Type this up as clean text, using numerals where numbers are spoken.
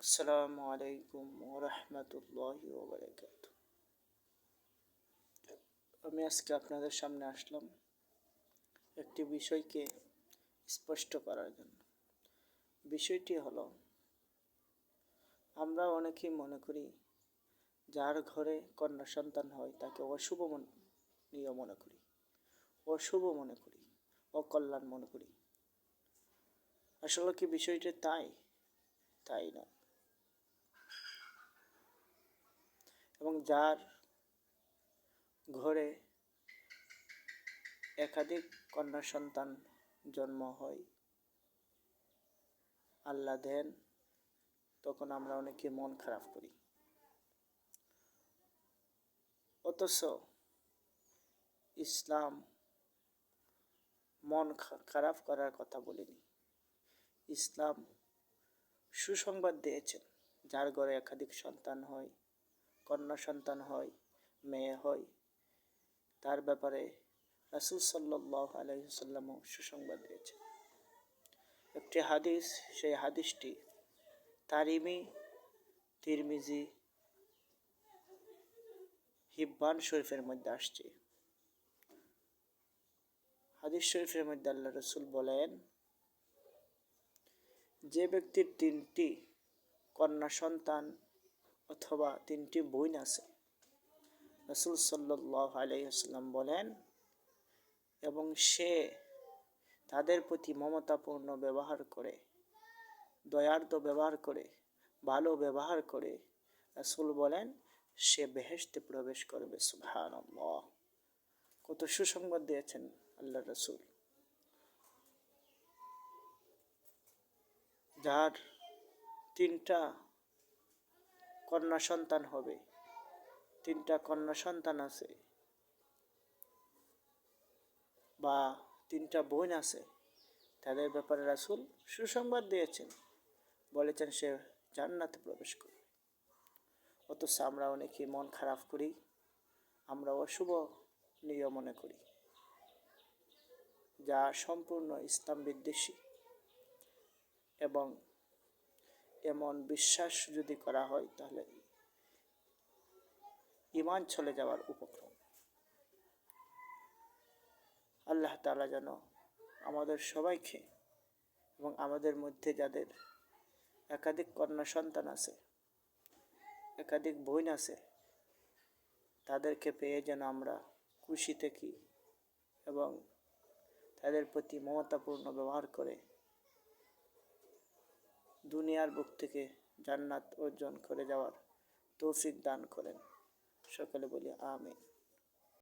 আসসালামু আলাইকুম ওরহমতুল্লাহি ওবারাকাতুহু। আমি আজকে আপনাদের সামনে আসলাম একটি বিষয়কে স্পষ্ট করার জন্য। বিষয়টি হলো, আমরা অনেকেই মনে করি যার ঘরে কন্যা সন্তান হয় তাকে অশুভনীয় মনে করি, অশুভ মনে করি, অকল্যাণ মনে করি। আসলে কি বিষয়টি তাই না। এবং যার ঘরে একাধিক কন্যা সন্তান জন্ম হয়, আল্লাহ দেন, তখন আমরা অনেকে মন খারাপ করি। অথচ ইসলাম মন খারাপ করার কথা বলেনি। ইসলাম সুসংবাদ দিয়েছেন, যার ঘরে একাধিক সন্তান হয়, কন্যা সন্তান হয়, মেয়ে হয়, তার ব্যাপারে রাসূল সাল্লাল্লাহু আলাইহি ওয়াসাল্লামও সুসংবাদ দিয়েছেন। একটি হাদিস, সেই হাদিসটি তিরমিজি, হিব্বান শরীফের মধ্যে আসছে। হাদিস শরীফের মধ্যে আল্লাহ রাসূল বলেন, যে ব্যক্তির 3টি কন্যা সন্তান অথবা 3টি বোন আছে, রাসূল সাল্লাল্লাহু আলাইহি ওয়াসাল্লাম বলেন, এবং সে তাদের প্রতি মমতাপূর্ণ ব্যবহার করে, দয়ার্দ ব্যবহার করে, ভালো ব্যবহার করে, রাসূল বলেন সে বেহেশতে প্রবেশ করবে। সুবহানাল্লাহ! কত সুসংবাদ দিয়েছেন আল্লাহ রাসূল। যার 3টা কন্যা সন্তান হবে, 3টা কন্যা সন্তান আছে বা 3টা বোন আছে, তাদের ব্যাপারে রাসূল সুসংবাদ দিয়েছেন, বলেছেন সে জান্নাতে প্রবেশ করবে। অথচ আমরা অনেকে মন খারাপ করি, আমরা অশুভ নিয়ম মনে করি, যা সম্পূর্ণ ইসলাম বিদ্বেষী। এবং এমন বিশ্বাস যদি করা হয় তাহলে ঈমান চলে যাওয়ার উপক্রম। আল্লাহ তাআলা যেন আমাদের সবাইকে এবং আমাদের মধ্যে যাদের একাধিক কন্যা সন্তান আছে, একাধিক বোন আছে, তাদেরকে পেয়ে যেন আমরা খুশি থাকি এবং তাদের প্রতি মমতাপূর্ণ ব্যবহার করে দুনিয়ার বুক থেকে জান্নাত অর্জন করে যাওয়ার তৌফিক দান করেন। সকলে বলি আমিন।